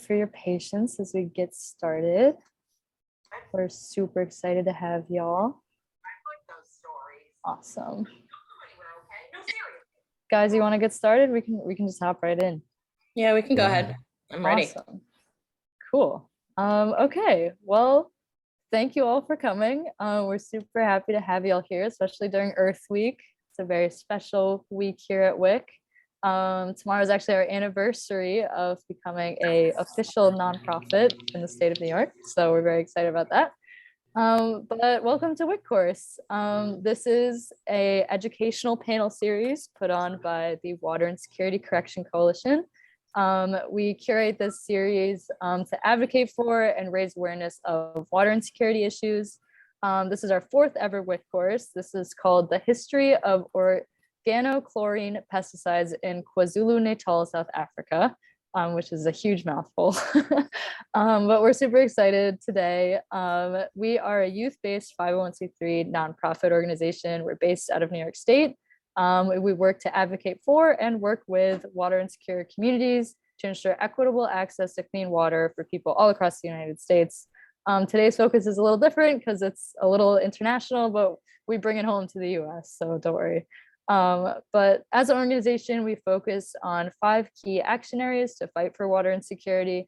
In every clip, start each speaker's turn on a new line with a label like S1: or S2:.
S1: for your patience as we get started. We're super excited to have y'all. Awesome. Guys, you want to get started? We can just hop right in.
S2: Yeah, we can go ahead. I'm ready.
S1: Awesome. Cool. Okay, well, thank you all for coming. We're super happy to have you all here, especially during Earth Week. It's a very special week here at WICC. Tomorrow is actually our anniversary of becoming an official nonprofit in the state of New York, so we're very excited about that. But welcome to WICCourse. This is an educational panel series put on by the Water Insecurity Correction Coalition. We curate this series to advocate for and raise awareness of water insecurity issues. This is our fourth ever WICCourse. This is called The History of Organochlorine Pesticides in KwaZulu-Natal, South Africa, which is a huge mouthful. But we're super excited today. We are a youth-based 501c3 nonprofit organization. We're based out of New York State. We work to advocate for and work with water insecure communities to ensure equitable access to clean water for people all across the United States. Today's focus is a little different because it's a little international, but we bring it home to the US, so don't worry. But as an organization, we focus on 5 key action areas to fight for water insecurity,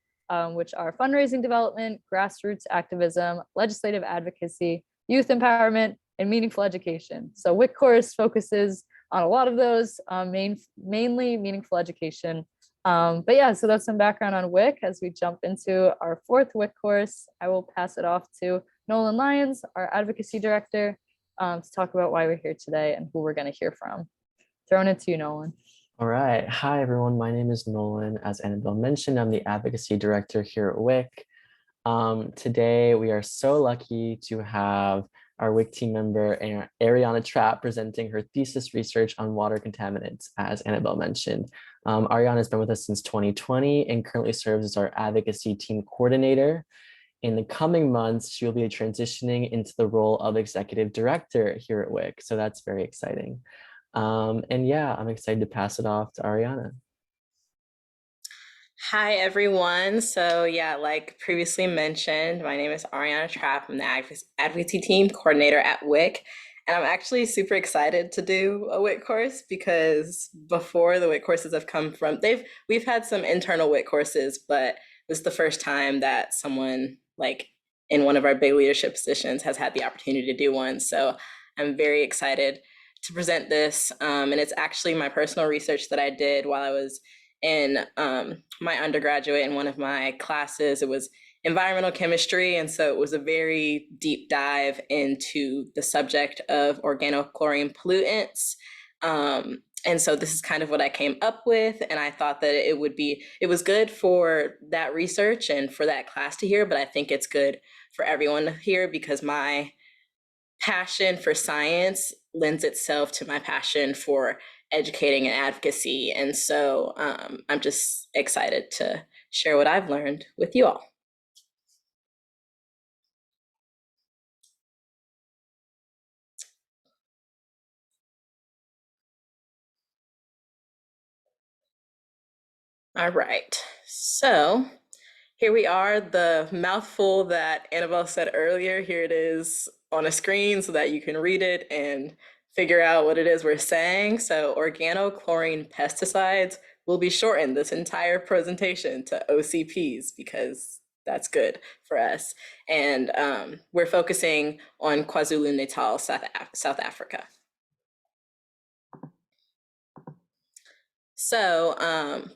S1: which are fundraising development, grassroots activism, legislative advocacy, youth empowerment, and meaningful education. So WICCourse focuses on a lot of those, mainly meaningful education. But yeah, so that's some background on WICC. As we jump into our 4th WICCourse, I will pass it off to Nolan Lyons, our advocacy director, to talk about why we're here today and who we're going to hear from. Throwing it to you, Nolan.
S3: All right. Hi, everyone. My name is Nolan. As Annabelle mentioned, I'm the advocacy director here at WICC. Today, we are so lucky to have our WICC team member, Arianna Trapp, presenting her thesis research on water contaminants, as Annabelle mentioned. Arianna has been with us since 2020 and currently serves as our advocacy team coordinator. In the coming months, she will be transitioning into the role of executive director here at WICC. So that's very exciting. And yeah, I'm excited to pass it off to Arianna.
S2: Hi, everyone. So yeah, like previously mentioned, my name is Arianna Trapp. I'm the advocacy team coordinator at WICC. And I'm actually super excited to do a WICCourse because before the WICCourses have come from, we've had some internal WICCourses, but this is the first time that someone like in one of our big leadership positions has had the opportunity to do one. So I'm very excited to present this. And it's actually my personal research that I did while I was in my undergraduate in one of my classes. It was environmental chemistry. And so it was a very deep dive into the subject of organochlorine pollutants. And so this is kind of what I came up with. And I thought that it was good for that research and for that class to hear, but I think it's good for everyone to hear because my passion for science lends itself to my passion for educating and advocacy. And so I'm just excited to share what I've learned with you all. All right, so here we are, the mouthful that Annabelle said earlier. Here it is on a screen so that you can read it and figure out what it is we're saying. So organochlorine pesticides will be shortened this entire presentation to OCPs because that's good for us. And we're focusing on KwaZulu-Natal, South Africa. So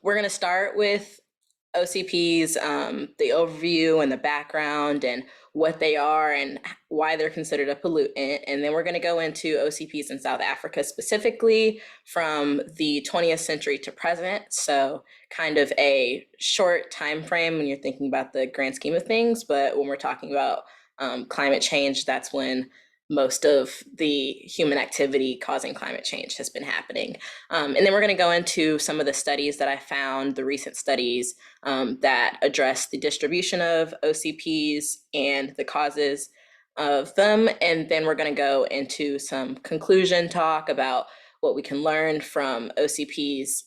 S2: we're going to start with OCPs, the overview and the background and what they are and why they're considered a pollutant. And then we're going to go into OCPs in South Africa specifically from the 20th century to present. So kind of a short time frame when you're thinking about the grand scheme of things. But when we're talking about climate change, that's when most of the human activity causing climate change has been happening. And then we're going to go into some of the studies that I found, the recent studies that address the distribution of OCPs and the causes of them. And then we're going to go into some conclusion talk about what we can learn from OCPs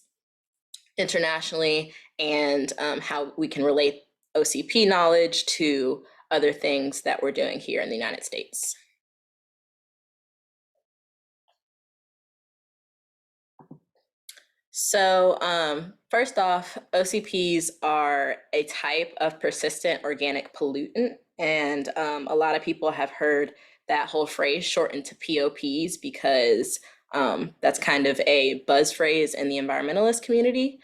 S2: internationally and how we can relate OCP knowledge to other things that we're doing here in the United States. So first off, OCPs are a type of persistent organic pollutant. And a lot of people have heard that whole phrase shortened to POPs because that's kind of a buzz phrase in the environmentalist community.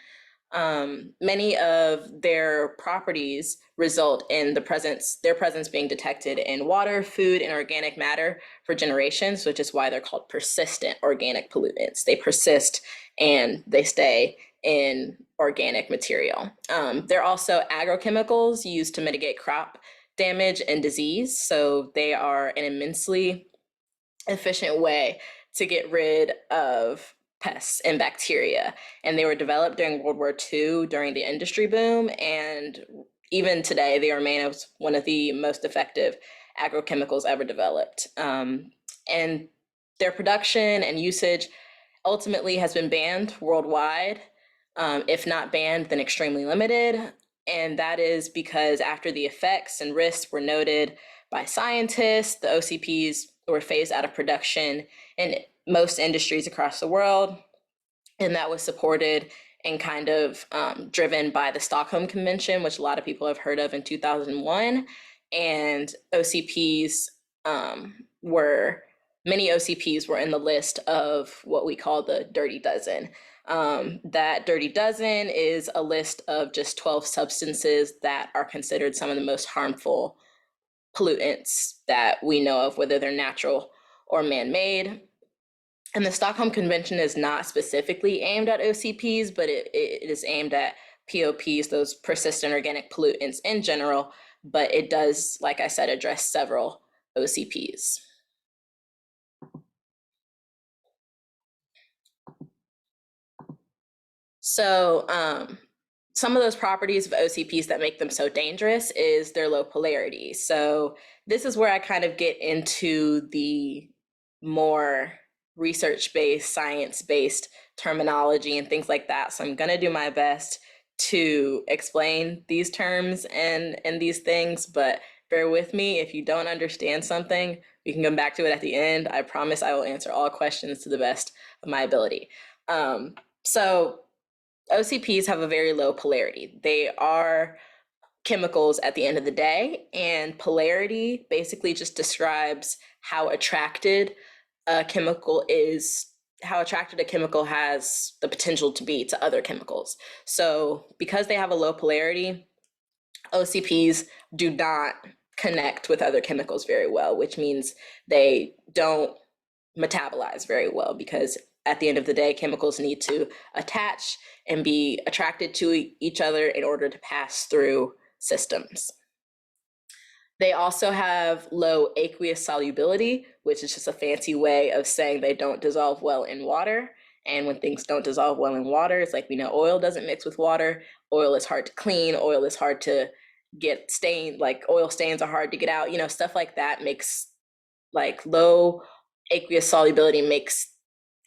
S2: Many of their properties result in their presence being detected in water, food, and organic matter for generations, which is why they're called persistent organic pollutants. They persist and they stay in organic material. They're also agrochemicals used to mitigate crop damage and disease. So they are an immensely efficient way to get rid of pests and bacteria. And they were developed during World War II during the industry boom. And even today, they remain as one of the most effective agrochemicals ever developed. And their production and usage ultimately has been banned worldwide. If not banned, then extremely limited. And that is because after the effects and risks were noted by scientists, the OCPs were phased out of production in most industries across the world. And that was supported and kind of driven by the Stockholm Convention, which a lot of people have heard of in 2001. And many OCPs were in the list of what we call the Dirty Dozen. That Dirty Dozen is a list of just 12 substances that are considered some of the most harmful pollutants that we know of, whether they're natural or man-made. And the Stockholm Convention is not specifically aimed at OCPs, but it is aimed at POPs, those persistent organic pollutants in general, but it does, like I said, address several OCPs. So some of those properties of OCPs that make them so dangerous is their low polarity. So this is where I kind of get into the more research-based, science-based terminology and things like that. So I'm gonna do my best to explain these terms and these things, but bear with me. If you don't understand something, we can come back to it at the end. I promise I will answer all questions to the best of my ability. So OCPs have a very low polarity. They are chemicals at the end of the day, and polarity basically just describes how attracted a chemical has the potential to be to other chemicals. So because they have a low polarity, OCPs do not connect with other chemicals very well, which means they don't metabolize very well, because at the end of the day, chemicals need to attach and be attracted to each other in order to pass through systems. They also have low aqueous solubility, which is just a fancy way of saying they don't dissolve well in water. And when things don't dissolve well in water, it's like we know oil doesn't mix with water. Oil is hard to clean. Oil is hard to get stained, like oil stains are hard to get out. Stuff like that makes, like, low aqueous solubility makes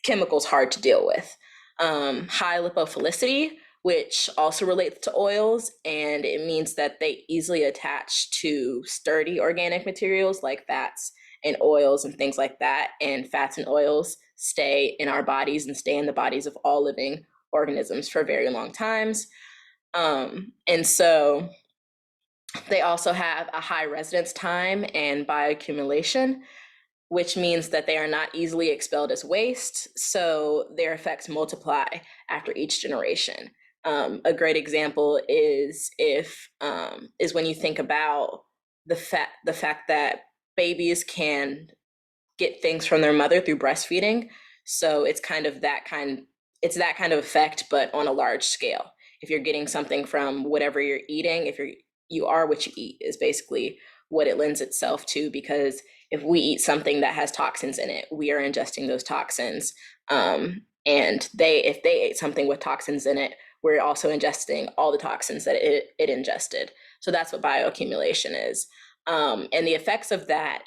S2: chemicals hard to deal with. High lipophilicity, which also relates to oils, and it means that they easily attach to sturdy organic materials like fats and oils and things like that. And fats and oils stay in our bodies and stay in the bodies of all living organisms for very long times. And so they also have a high residence time and bioaccumulation, which means that they are not easily expelled as waste, so their effects multiply after each generation. A great example is when you think about the fact that babies can get things from their mother through breastfeeding. So it's that kind of effect, but on a large scale. If you're getting something from whatever you're eating, you are what you eat is basically what it lends itself to, because if we eat something that has toxins in it, we are ingesting those toxins. And if they ate something with toxins in it, we're also ingesting all the toxins that it ingested. So that's what bioaccumulation is. And the effects of that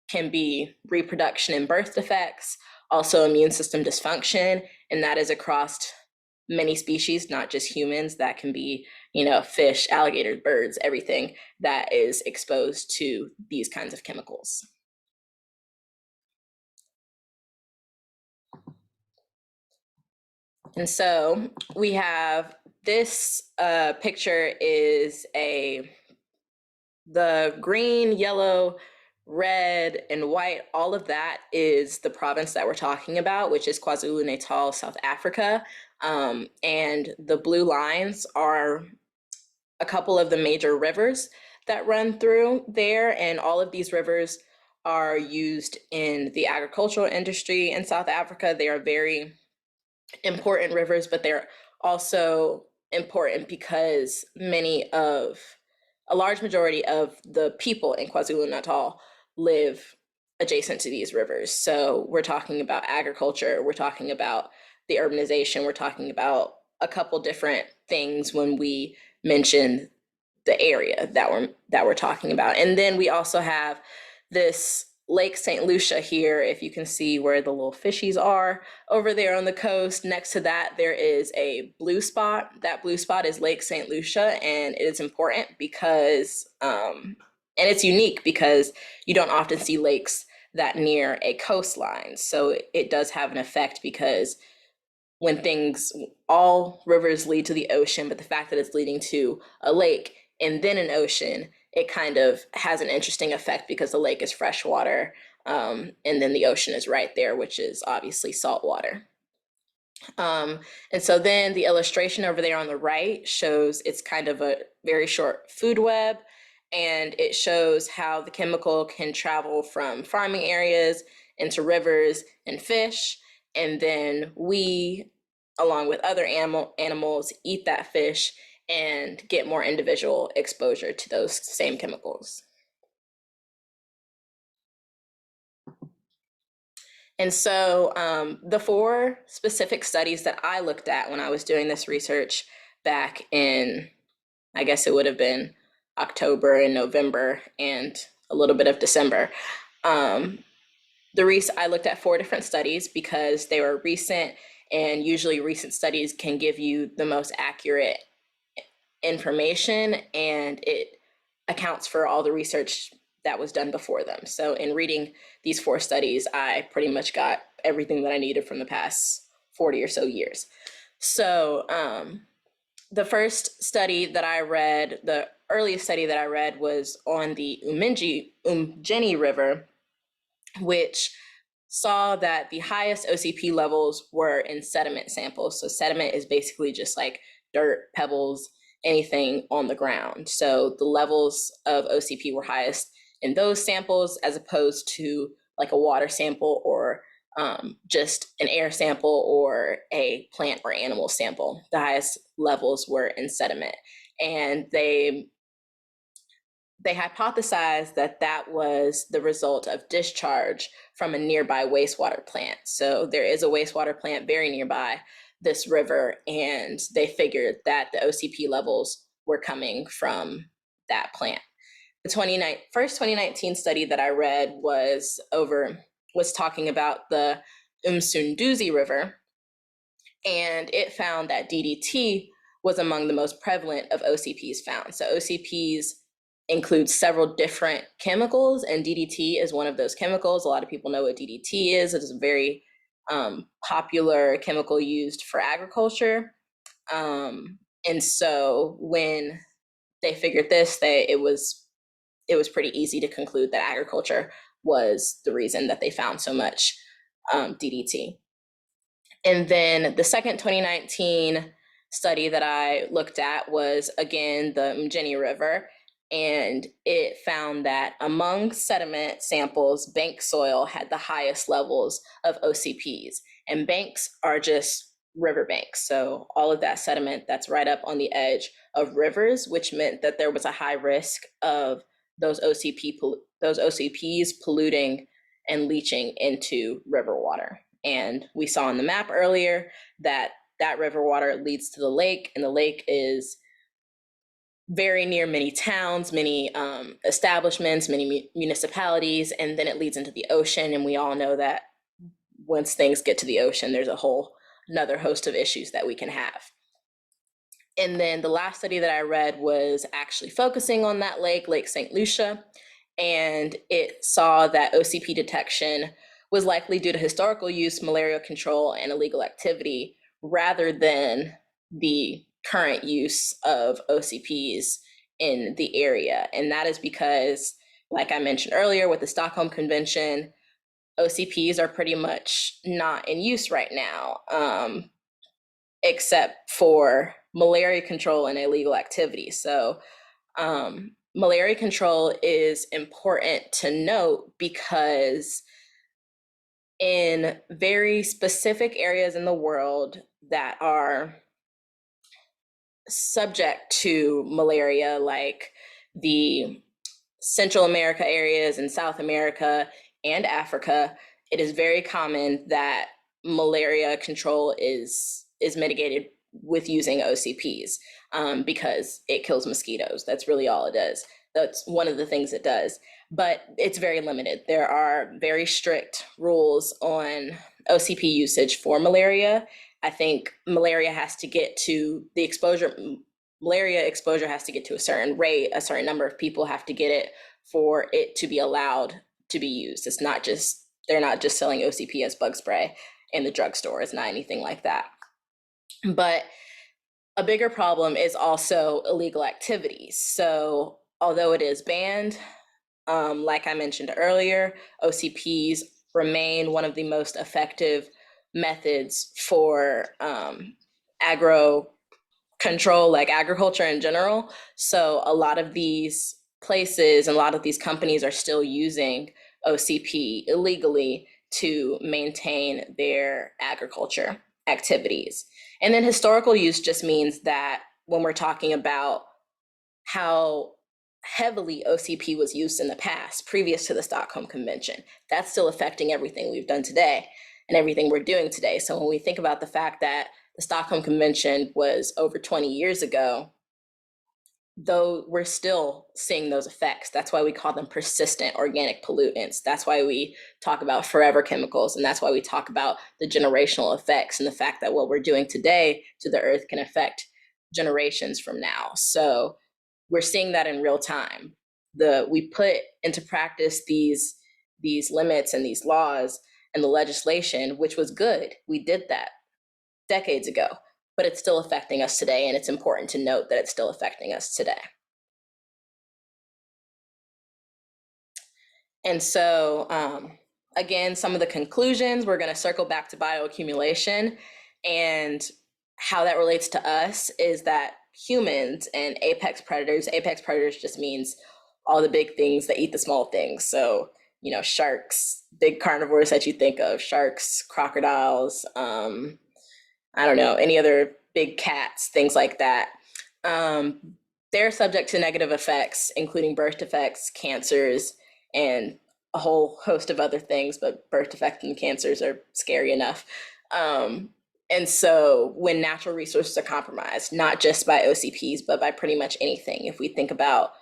S2: can be reproduction and birth defects, also immune system dysfunction, and that is across many species, not just humans. That can be, fish, alligators, birds, everything that is exposed to these kinds of chemicals. And so we have this picture is the green, yellow, red, and white. All of that is the province that we're talking about, which is KwaZulu-Natal, South Africa. And the blue lines are a couple of the major rivers that run through there. And all of these rivers are used in the agricultural industry in South Africa. They are very important rivers, but they're also important because a large majority of the people in KwaZulu-Natal live adjacent to these rivers. So we're talking about agriculture, we're talking about the urbanization, we're talking about a couple different things when we mention the area that we're talking about. And then we also have this Lake St. Lucia here, if you can see where the little fishies are over there on the coast. Next to that, there is a blue spot. That blue spot is Lake St. Lucia, and it is important because, and it's unique because you don't often see lakes that near a coastline. So it does have an effect because all rivers lead to the ocean, but the fact that it's leading to a lake and then an ocean, it kind of has an interesting effect because the lake is freshwater, and then the ocean is right there, which is obviously salt water. And so then the illustration over there on the right shows it's kind of a very short food web, and it shows how the chemical can travel from farming areas into rivers and fish, and then we, along with other animals, eat that fish and get more individual exposure to those same chemicals. And so the 4 specific studies that I looked at when I was doing this research back in, I guess it would have been October and November and a little bit of December. I looked at 4 different studies because they were recent, and usually recent studies can give you the most accurate information, and it accounts for all the research that was done before them. So in reading these 4 studies, I pretty much got everything that I needed from the past 40 or so years. So the first study that I read, the earliest study that I read, was on the Umgeni River, which saw that the highest OCP levels were in sediment samples. So sediment is basically just like dirt, pebbles, anything on the ground. So the levels of OCP were highest in those samples as opposed to like a water sample or just an air sample or a plant or animal sample. The highest levels were in sediment. And they hypothesized that that was the result of discharge from a nearby wastewater plant. So there is a wastewater plant very nearby this river, and they figured that the OCP levels were coming from that plant. The first 2019 study that I read was talking about the Umsunduzi River, and it found that DDT was among the most prevalent of OCPs found. So OCPs include several different chemicals, and DDT is one of those chemicals. A lot of people know what DDT is. It is a very popular chemical used for agriculture. And so when they figured this, it was pretty easy to conclude that agriculture was the reason that they found so much DDT. And then the second 2019 study that I looked at was, again, the Mgeni River, and it found that among sediment samples, bank soil had the highest levels of OCPs. And banks are just river banks. So all of that sediment that's right up on the edge of rivers, which meant that there was a high risk of those OCPs polluting and leaching into river water. And we saw on the map earlier that river water leads to the lake, and the lake is very near many towns, many establishments, many municipalities, and then it leads into the ocean. And we all know that once things get to the ocean, there's a whole another host of issues that we can have. And then the last study that I read was actually focusing on that lake, Lake St. Lucia, and it saw that OCP detection was likely due to historical use, malaria control, and illegal activity, rather than the current use of OCPs in the area. And that is because, like I mentioned earlier, with the Stockholm Convention, OCPs are pretty much not in use right now, except for malaria control and illegal activity. So malaria control is important to note because in very specific areas in the world that are subject to malaria, like the Central America areas and South America and Africa, it is very common that malaria control is mitigated with using OCPs because it kills mosquitoes. That's really all it does. That's one of the things it does, but it's very limited. There are very strict rules on OCP usage for malaria. I think malaria has to get to the exposure, malaria exposure has to get to a certain rate, a certain number of people have to get it for it to be allowed to be used. It's not just, they're not just selling OCP as bug spray in the drugstore. It's not anything like that. But a bigger problem is also illegal activities. So although it is banned, like I mentioned earlier, OCPs remain one of the most effective methods for agro control, like agriculture in general. So a lot of these places and a lot of these companies are still using OCP illegally to maintain their agriculture activities. And then historical use just means that when we're talking about how heavily OCP was used in the past, previous to the Stockholm Convention, that's still affecting everything we've done today and everything we're doing today. So when we think about the fact that the Stockholm Convention was over 20 years ago, though we're still seeing those effects. That's why we call them persistent organic pollutants. That's why we talk about forever chemicals. And that's why we talk about the generational effects and the fact that what we're doing today to the earth can affect generations from now. So we're seeing that in real time. We put into practice these limits and these laws and the legislation, which was good. We did that decades ago, but it's still affecting us today, and it's important to note that it's still affecting us today. And so, again, some of the conclusions, we're going to circle back to bioaccumulation, and how that relates to us is that humans and apex predators just means all the big things that eat the small things. So, you know, sharks, big carnivores that you think of, sharks, crocodiles, I don't know, any other big cats, things like that. They're subject to negative effects, including birth defects, cancers, and a whole host of other things, but birth defects and cancers are scary enough. And so when natural resources are compromised, not just by OCPs, but by pretty much anything, if we think about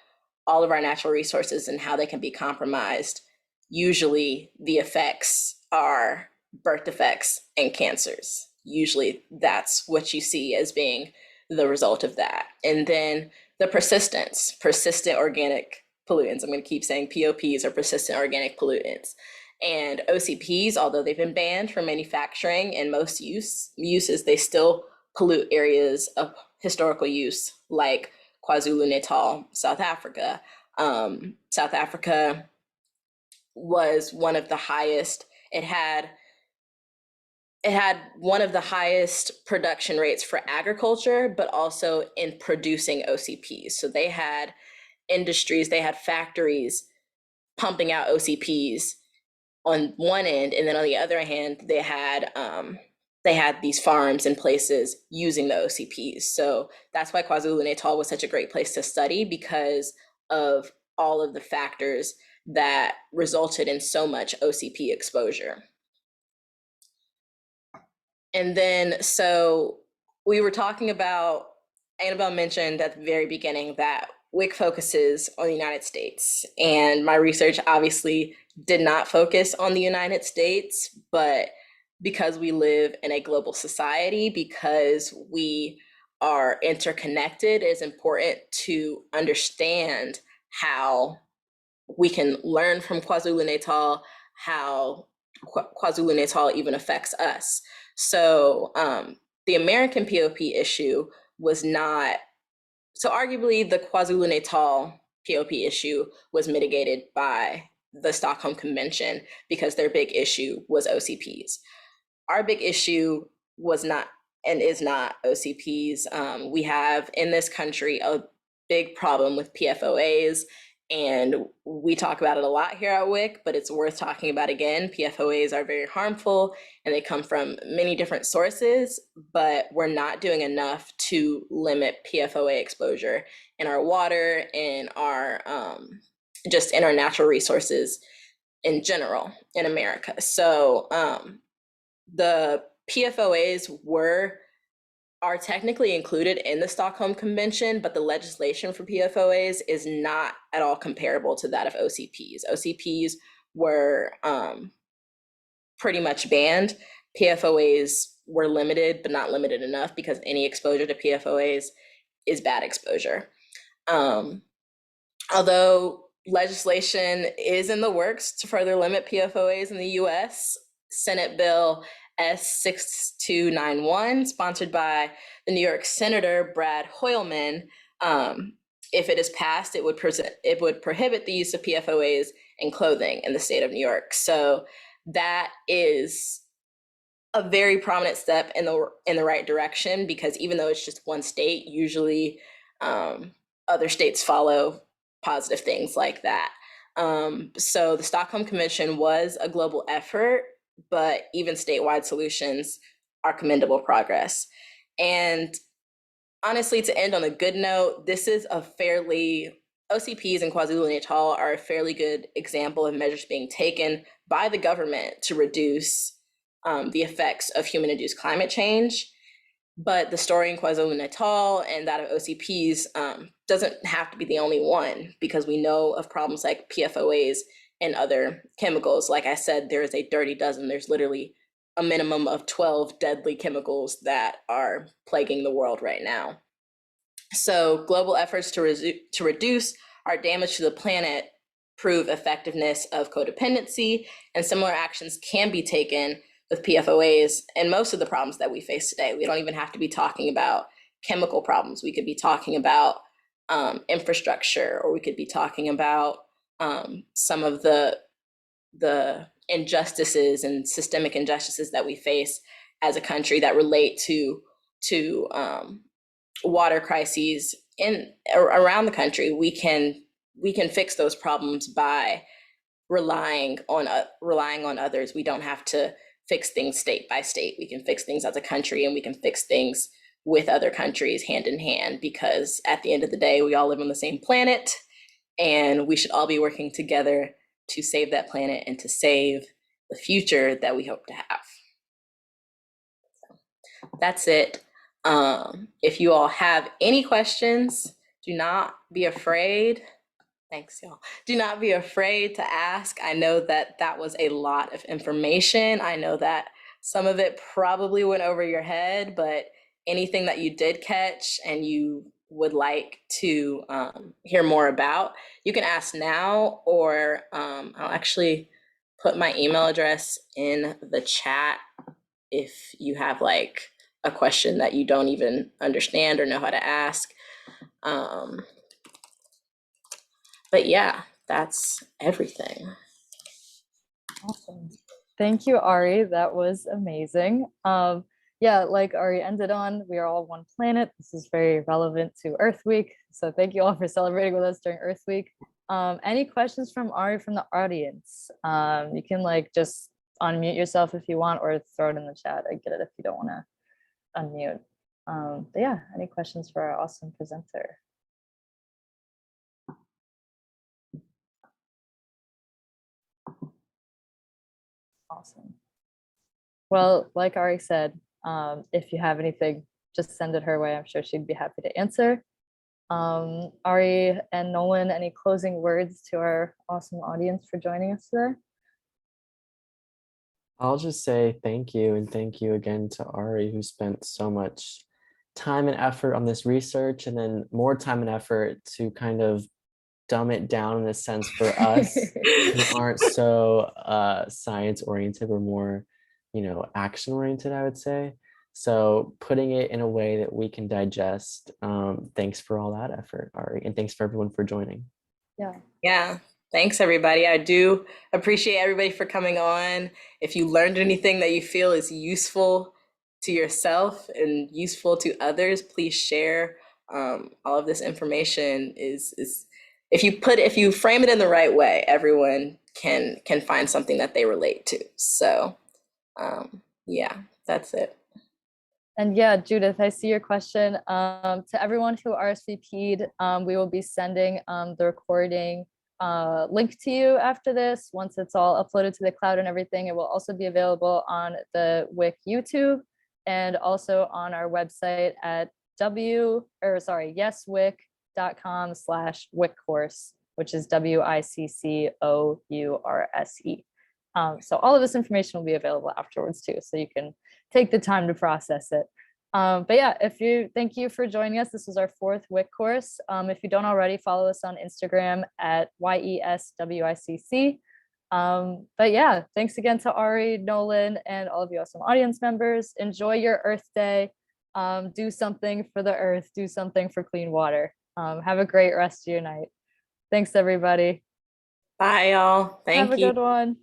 S2: all of our natural resources and how they can be compromised, usually the effects are birth defects and cancers. Usually that's what you see as being the result of that. And then the persistent organic pollutants. I'm going to keep saying POPs are persistent organic pollutants. And OCPs, although they've been banned from manufacturing and most uses, they still pollute areas of historical use, like KwaZulu-Natal, South Africa. South Africa was one of the highest, it had one of the highest production rates for agriculture, but also in producing OCPs. So they had industries, they had factories pumping out OCPs on one end, and then on the other hand, they had these farms and places using the OCPs. So that's why KwaZulu-Natal was such a great place to study, because of all of the factors that resulted in so much OCP exposure. And then, so we were talking about, Annabelle mentioned at the very beginning that WICC focuses on the United States, and my research obviously did not focus on the United States, but because we live in a global society, because we are interconnected, it's important to understand how we can learn from KwaZulu-Natal, how KwaZulu-Natal even affects us. So the American POP issue was not, so arguably the KwaZulu-Natal POP issue was mitigated by the Stockholm Convention because their big issue was OCPs. Our big issue was not and is not OCPs. We have in this country a big problem with PFOAs, and we talk about it a lot here at WICC, but it's worth talking about again. PFOAs are very harmful and they come from many different sources, but we're not doing enough to limit PFOA exposure in our water, in our just in our natural resources in general in America. So the PFOAs are technically included in the Stockholm Convention, but the legislation for PFOAs is not at all comparable to that of OCPs. OCPs were pretty much banned. PFOAs were limited, but not limited enough, because any exposure to PFOAs is bad exposure. Although legislation is in the works to further limit PFOAs in the US, Senate Bill S6291, sponsored by the New York Senator Brad Hoylman, if it is passed, it would prohibit the use of PFOAs in clothing in the state of New York. So that is a very prominent step in the right direction, because even though it's just one state, usually other states follow positive things like that. So the Stockholm Convention was a global effort, but even statewide solutions are commendable progress. And honestly, to end on a good note, this is OCPs in KwaZulu-Natal are a fairly good example of measures being taken by the government to reduce the effects of human-induced climate change. But the story in KwaZulu-Natal and that of OCPs doesn't have to be the only one, because we know of problems like PFOAs and other chemicals. Like I said, there is a dirty dozen. There's literally a minimum of 12 deadly chemicals that are plaguing the world right now. So global efforts to reduce our damage to the planet prove effectiveness of codependency, and similar actions can be taken with PFOAs and most of the problems that we face today. We don't even have to be talking about chemical problems. We could be talking about infrastructure, or we could be talking about some of the injustices and systemic injustices that we face as a country that relate to water crises around the country. We can fix those problems by relying on others. We don't have to fix things state by state. We can fix things as a country, and we can fix things with other countries hand in hand, because at the end of the day, we all live on the same planet, and we should all be working together to save that planet and to save the future that we hope to have. So that's it. If you all have any questions, do not be afraid. Thanks, y'all. Do not be afraid to ask. I know that that was a lot of information. I know that some of it probably went over your head, but anything that you did catch and you would like to hear more about, you can ask now, or I'll actually put my email address in the chat if you have like a question that you don't even understand or know how to ask. But yeah, that's everything.
S1: Awesome. Thank you, Ari. That was amazing. Yeah, like Ari ended on, we are all one planet. This is very relevant to Earth Week. So thank you all for celebrating with us during Earth Week. Any questions from Ari from the audience? You can like just unmute yourself if you want, or throw it in the chat. I get it if you don't want to unmute. But yeah, any questions for our awesome presenter? Awesome. Well, like Ari said, if you have anything, just send it her way. I'm sure she'd be happy to answer. Ari and Nolan, any closing words to our awesome audience for joining us today?
S3: I'll just say thank you, and thank you again to Ari, who spent so much time and effort on this research, and then more time and effort to kind of dumb it down in a sense for us who aren't so science oriented. We're more, action oriented, I would say. So putting it in a way that we can digest. Thanks for all that effort, Ari, and thanks for everyone for joining.
S1: Yeah.
S2: Yeah. Thanks, everybody. I do appreciate everybody for coming on. If you learned anything that you feel is useful to yourself and useful to others, please share. All of this information is if you frame it in the right way, everyone can find something that they relate to. So yeah, that's it.
S1: And yeah, Judith, I see your question. To everyone who RSVP'd, we will be sending the recording link to you after this. Once it's all uploaded to the cloud and everything, it will also be available on the WICC YouTube and also on our website at yeswic.com/WICCourse, which is WICCourse. So all of this information will be available afterwards too, so you can take the time to process it. But yeah, thank you for joining us. This was our 4th WICC course. If you don't already, follow us on Instagram at YESWICC. But yeah, thanks again to Ari, Nolan, and all of you awesome audience members. Enjoy your Earth Day. Do something for the earth, do something for clean water. Have a great rest of your night. Thanks, everybody.
S2: Bye, y'all. Thank you.
S1: Have a good one.